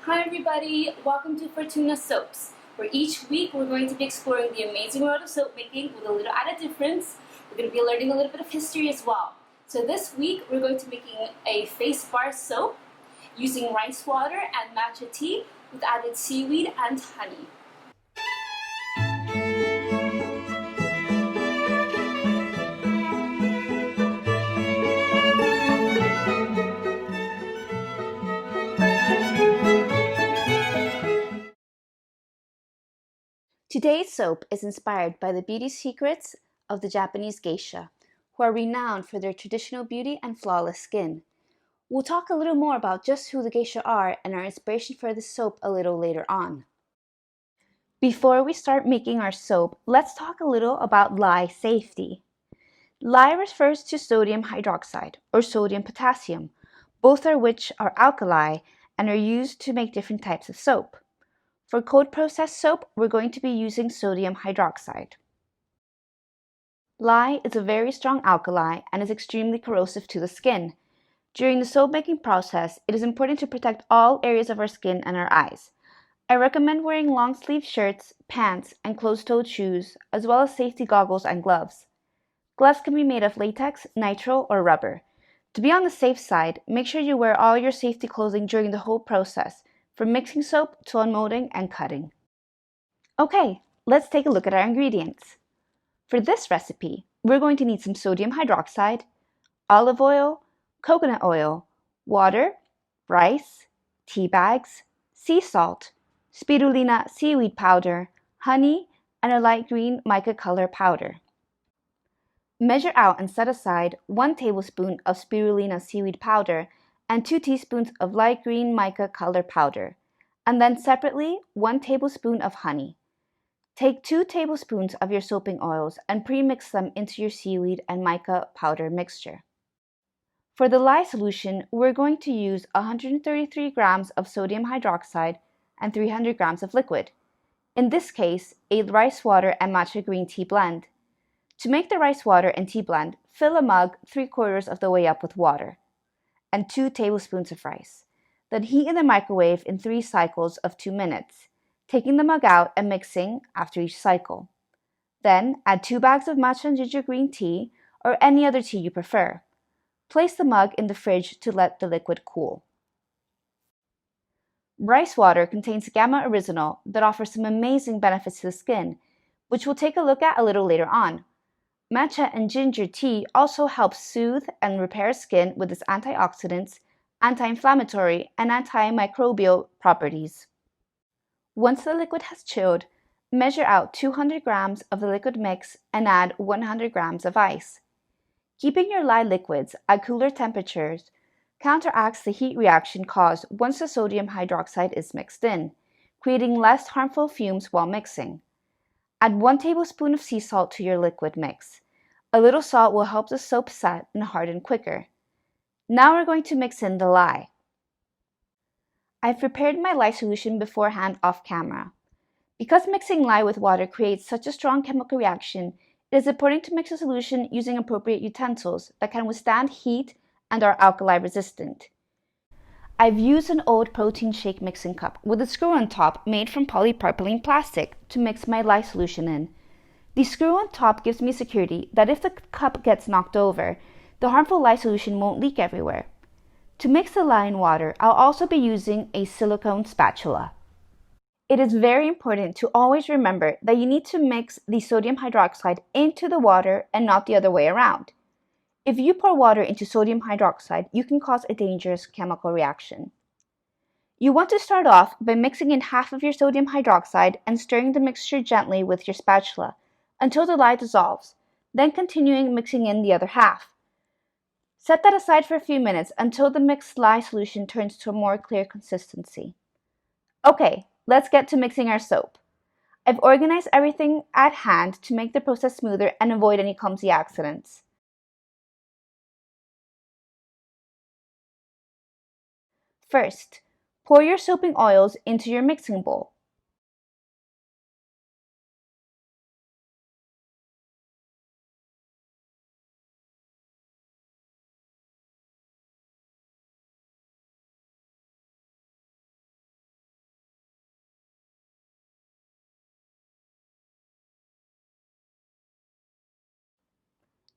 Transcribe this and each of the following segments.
Hi everybody, welcome to Fortuna Soaps, where each week we're going to be exploring the amazing world of soap making with a little added difference. We're going to be learning a little bit of history as well. So this week we're going to be making a face bar soap using rice water and matcha tea with added seaweed and honey. Today's soap is inspired by the beauty secrets of the Japanese Geisha, who are renowned for their traditional beauty and flawless skin. We'll talk a little more about just who the geisha are and our inspiration for this soap a little later on. Before we start making our soap, let's talk a little about lye safety. Lye refers to sodium hydroxide or sodium potassium, both of which are alkali and are used to make different types of soap. For cold processed soap, we're going to be using sodium hydroxide. Lye is a very strong alkali and is extremely corrosive to the skin. During the soap making process, it is important to protect all areas of our skin and our eyes. I recommend wearing long sleeve shirts, pants, and closed-toed shoes, as well as safety goggles and gloves. Gloves can be made of latex, nitrile, or rubber. To be on the safe side, make sure you wear all your safety clothing during the whole process, from mixing soap to unmolding and cutting. Okay, let's take a look at our ingredients. For this recipe, we're going to need some sodium hydroxide, olive oil, coconut oil, water, rice, tea bags, sea salt, spirulina seaweed powder, honey, and a light green mica color powder. Measure out and set aside 1 tablespoon of spirulina seaweed powder and 2 teaspoons of light green mica color powder, and then separately 1 tablespoon of honey. Take 2 tablespoons of your soaping oils and pre-mix them into your seaweed and mica powder mixture. For the lye solution, we're going to use 133 grams of sodium hydroxide and 300 grams of liquid. In this case, a rice water and matcha green tea blend. To make the rice water and tea blend, fill a mug 3/4 of the way up with water and 2 tablespoons of rice. Then heat in the microwave in 3 cycles of 2 minutes, taking the mug out and mixing after each cycle. Then add 2 bags of matcha and ginger green tea or any other tea you prefer. Place the mug in the fridge to let the liquid cool. Rice water contains gamma oryzanol that offers some amazing benefits to the skin, which we'll take a look at a little later on. Matcha and ginger tea also helps soothe and repair skin with its antioxidants, anti-inflammatory, and antimicrobial properties. Once the liquid has chilled, measure out 200 grams of the liquid mix and add 100 grams of ice. Keeping your lye liquids at cooler temperatures counteracts the heat reaction caused once the sodium hydroxide is mixed in, creating less harmful fumes while mixing. Add 1 tablespoon of sea salt to your liquid mix. A little salt will help the soap set and harden quicker. Now we're going to mix in the lye. I've prepared my lye solution beforehand off camera. Because mixing lye with water creates such a strong chemical reaction, it is important to mix a solution using appropriate utensils that can withstand heat and are alkali resistant. I've used an old protein shake mixing cup with a screw on top made from polypropylene plastic to mix my lye solution in. The screw on top gives me security that if the cup gets knocked over, the harmful lye solution won't leak everywhere. To mix the lye in water, I'll also be using a silicone spatula. It is very important to always remember that you need to mix the sodium hydroxide into the water and not the other way around. If you pour water into sodium hydroxide, you can cause a dangerous chemical reaction. You want to start off by mixing in half of your sodium hydroxide and stirring the mixture gently with your spatula until the lye dissolves, then continuing mixing in the other half. Set that aside for a few minutes until the mixed lye solution turns to a more clear consistency. Okay, let's get to mixing our soap. I've organized everything at hand to make the process smoother and avoid any clumsy accidents. First, pour your soaping oils into your mixing bowl.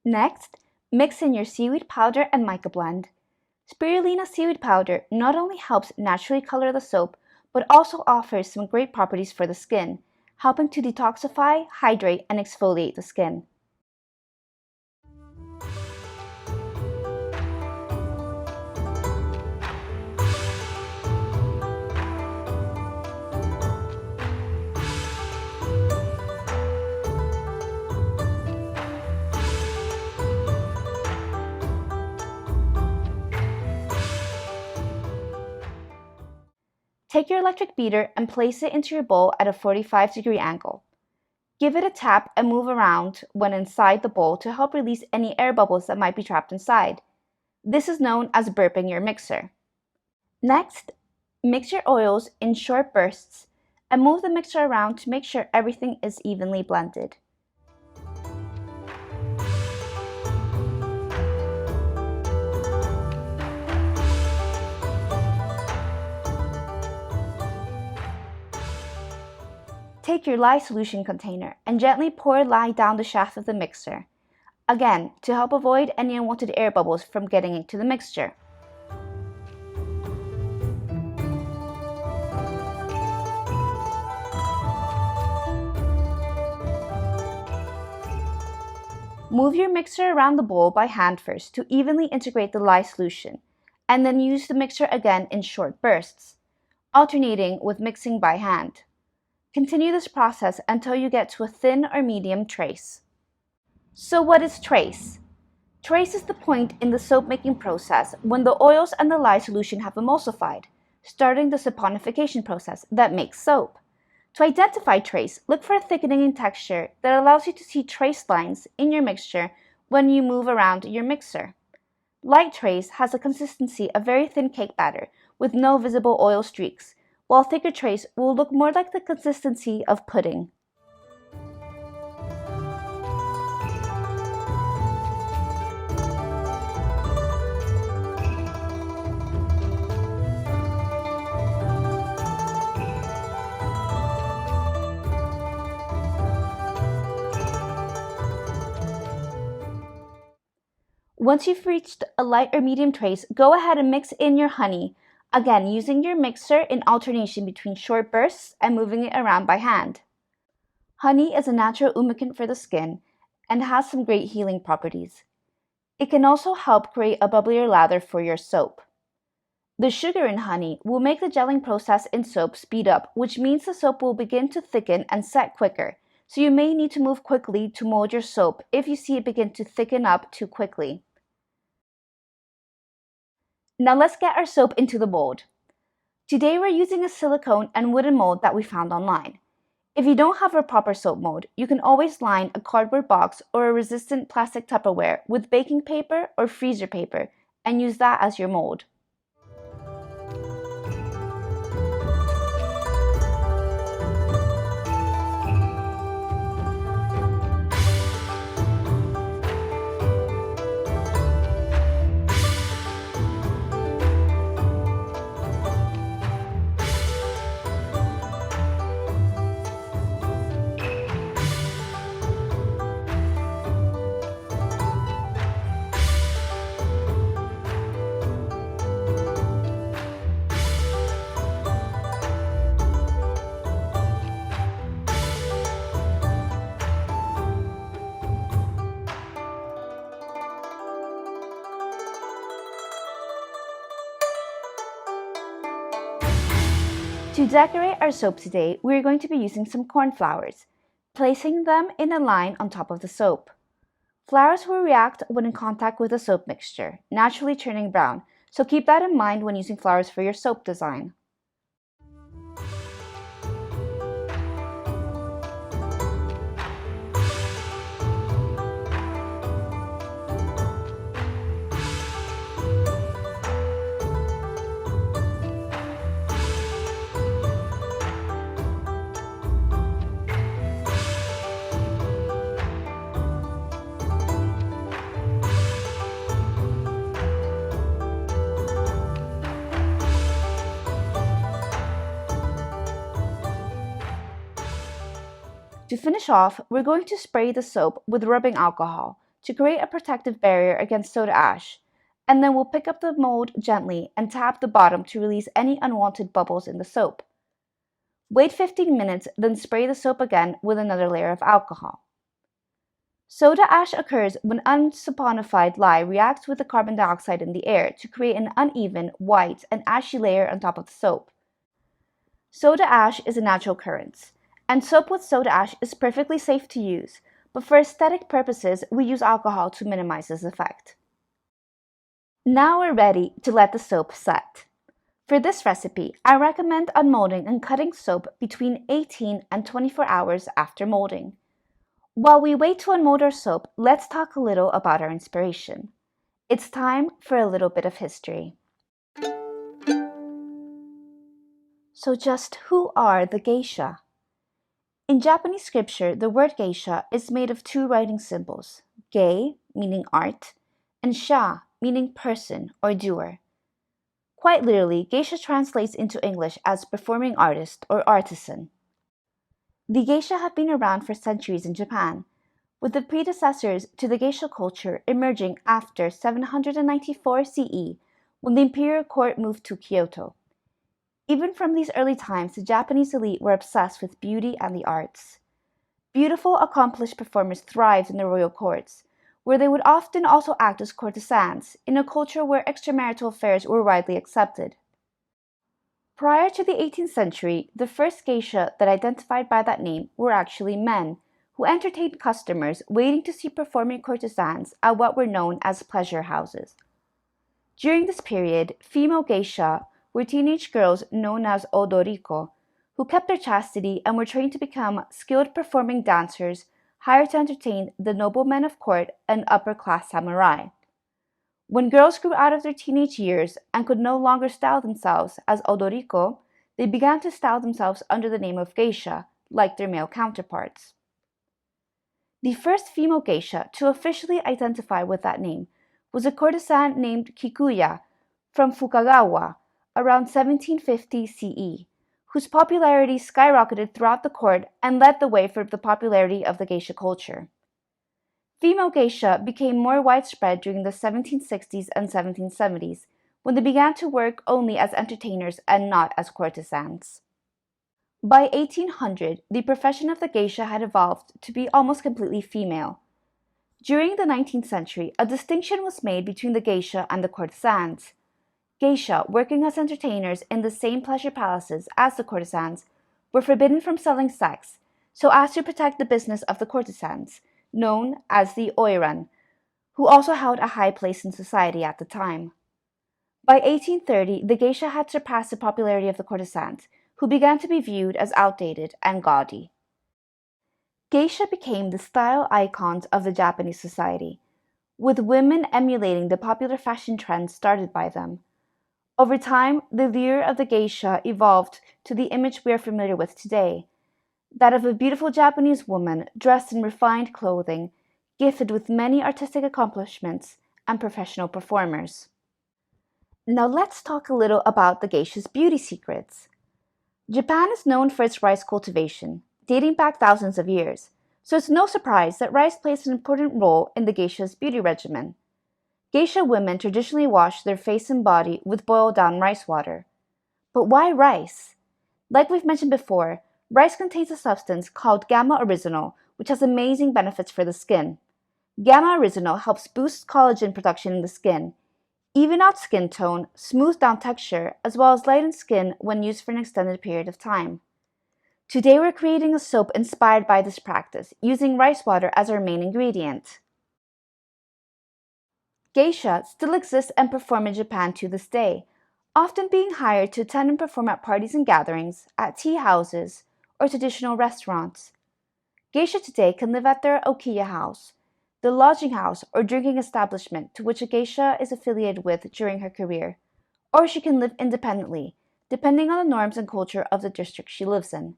Next, mix in your seaweed powder and mica blend. Spirulina seaweed powder not only helps naturally color the soap, but also offers some great properties for the skin, helping to detoxify, hydrate, and exfoliate the skin. Take your electric beater and place it into your bowl at a 45-degree angle. Give it a tap and move around when inside the bowl to help release any air bubbles that might be trapped inside. This is known as burping your mixer. Next, mix your oils in short bursts and move the mixer around to make sure everything is evenly blended. Take your lye solution container and gently pour lye down the shaft of the mixer, again to help avoid any unwanted air bubbles from getting into the mixture. Move your mixer around the bowl by hand first to evenly integrate the lye solution, and then use the mixer again in short bursts, alternating with mixing by hand. Continue this process until you get to a thin or medium trace. So what is trace? Trace is the point in the soap making process when the oils and the lye solution have emulsified, starting the saponification process that makes soap. To identify trace, look for a thickening in texture that allows you to see trace lines in your mixture when you move around your mixer. Light trace has a consistency of very thin cake batter with no visible oil streaks, while thicker trace will look more like the consistency of pudding. Once you've reached a light or medium trace, go ahead and mix in your honey, again using your mixer in alternation between short bursts and moving it around by hand. Honey is a natural humectant for the skin and has some great healing properties. It can also help create a bubblier lather for your soap. The sugar in honey will make the gelling process in soap speed up, which means the soap will begin to thicken and set quicker, so you may need to move quickly to mold your soap if you see it begin to thicken up too quickly. Now let's get our soap into the mold. Today we're using a silicone and wooden mold that we found online. If you don't have a proper soap mold, you can always line a cardboard box or a resistant plastic Tupperware with baking paper or freezer paper and use that as your mold. To decorate our soap today, we are going to be using some cornflowers, placing them in a line on top of the soap. Flowers will react when in contact with the soap mixture, naturally turning brown, so keep that in mind when using flowers for your soap design. To finish off, we're going to spray the soap with rubbing alcohol to create a protective barrier against soda ash, and then we'll pick up the mold gently and tap the bottom to release any unwanted bubbles in the soap. Wait 15 minutes, then spray the soap again with another layer of alcohol. Soda ash occurs when unsaponified lye reacts with the carbon dioxide in the air to create an uneven, white, and ashy layer on top of the soap. Soda ash is a natural occurrence, and soap with soda ash is perfectly safe to use, but for aesthetic purposes, we use alcohol to minimize this effect. Now we're ready to let the soap set. For this recipe, I recommend unmolding and cutting soap between 18 and 24 hours after molding. While we wait to unmold our soap, let's talk a little about our inspiration. It's time for a little bit of history. So just who are the geisha? In Japanese scripture, the word geisha is made of two writing symbols, gei, meaning art, and sha, meaning person or doer. Quite literally, geisha translates into English as performing artist or artisan. The geisha have been around for centuries in Japan, with the predecessors to the geisha culture emerging after 794 CE when the imperial court moved to Kyoto. Even from these early times, the Japanese elite were obsessed with beauty and the arts. Beautiful, accomplished performers thrived in the royal courts, where they would often also act as courtesans in a culture where extramarital affairs were widely accepted. Prior to the 18th century, the first geisha that identified by that name were actually men, who entertained customers waiting to see performing courtesans at what were known as pleasure houses. During this period, female geisha were teenage girls known as odoriko, who kept their chastity and were trained to become skilled performing dancers hired to entertain the noblemen of court and upper-class samurai. When girls grew out of their teenage years and could no longer style themselves as odoriko, they began to style themselves under the name of geisha, like their male counterparts. The first female geisha to officially identify with that name was a courtesan named Kikuya from Fukagawa around 1750 CE, whose popularity skyrocketed throughout the court and led the way for the popularity of the geisha culture. Female geisha became more widespread during the 1760s and 1770s, when they began to work only as entertainers and not as courtesans. By 1800, the profession of the geisha had evolved to be almost completely female. During the 19th century, a distinction was made between the geisha and the courtesans. Geisha, working as entertainers in the same pleasure palaces as the courtesans, were forbidden from selling sex, so as to protect the business of the courtesans, known as the oiran, who also held a high place in society at the time. By 1830, the geisha had surpassed the popularity of the courtesans, who began to be viewed as outdated and gaudy. Geisha became the style icons of the Japanese society, with women emulating the popular fashion trends started by them. Over time, the lure of the geisha evolved to the image we are familiar with today, that of a beautiful Japanese woman dressed in refined clothing, gifted with many artistic accomplishments and professional performers. Now let's talk a little about the geisha's beauty secrets. Japan is known for its rice cultivation, dating back thousands of years, so it's no surprise that rice plays an important role in the geisha's beauty regimen. Geisha women traditionally wash their face and body with boiled down rice water. But why rice? Like we've mentioned before, rice contains a substance called gamma-oryzanol, which has amazing benefits for the skin. Gamma-oryzanol helps boost collagen production in the skin, even out skin tone, smooth down texture, as well as lighten skin when used for an extended period of time. Today we're creating a soap inspired by this practice, using rice water as our main ingredient. Geisha still exist and perform in Japan to this day, often being hired to attend and perform at parties and gatherings, at tea houses, or traditional restaurants. Geisha today can live at their okiya house, the lodging house or drinking establishment to which a geisha is affiliated with during her career, or she can live independently, depending on the norms and culture of the district she lives in.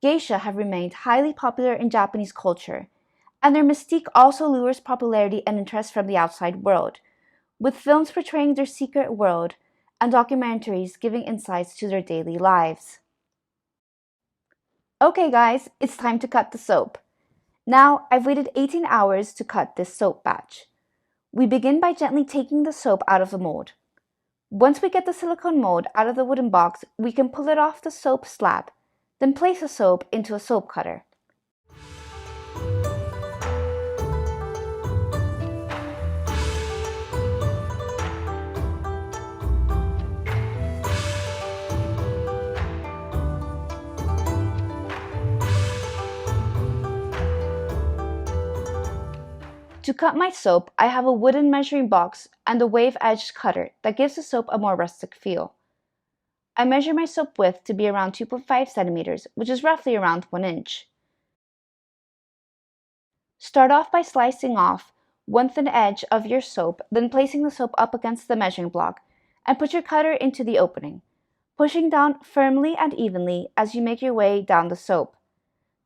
Geisha have remained highly popular in Japanese culture, and their mystique also lures popularity and interest from the outside world, with films portraying their secret world and documentaries giving insights to their daily lives. Okay guys, it's time to cut the soap. Now, I've waited 18 hours to cut this soap batch. We begin by gently taking the soap out of the mold. Once we get the silicone mold out of the wooden box, we can pull it off the soap slab, then place the soap into a soap cutter. To cut my soap, I have a wooden measuring box and a wave-edged cutter that gives the soap a more rustic feel. I measure my soap width to be around 2.5 centimeters, which is roughly around 1 inch. Start off by slicing off one thin edge of your soap, then placing the soap up against the measuring block, and put your cutter into the opening, pushing down firmly and evenly as you make your way down the soap.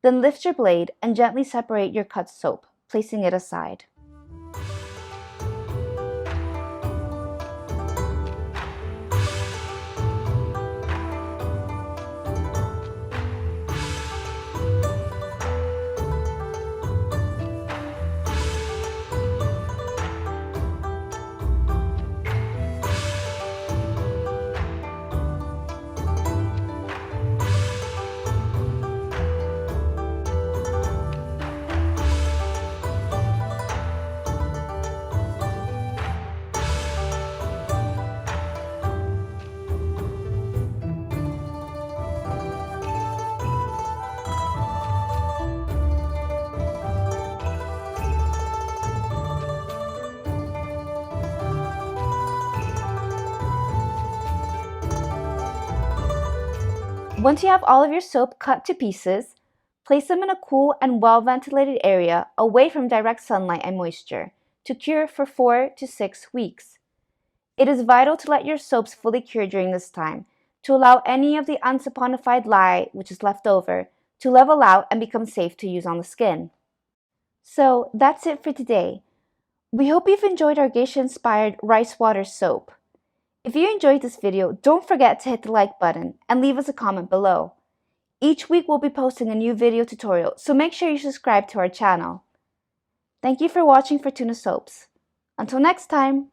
Then lift your blade and gently separate your cut soap, placing it aside. Once you have all of your soap cut to pieces, place them in a cool and well-ventilated area away from direct sunlight and moisture to cure for 4 to 6 weeks. It is vital to let your soaps fully cure during this time to allow any of the unsaponified lye, which is left over, to level out and become safe to use on the skin. So that's it for today. We hope you've enjoyed our geisha-inspired rice water soap. If you enjoyed this video, don't forget to hit the like button and leave us a comment below. Each week we'll be posting a new video tutorial, so make sure you subscribe to our channel. Thank you for watching Fortuna Soaps. Until next time!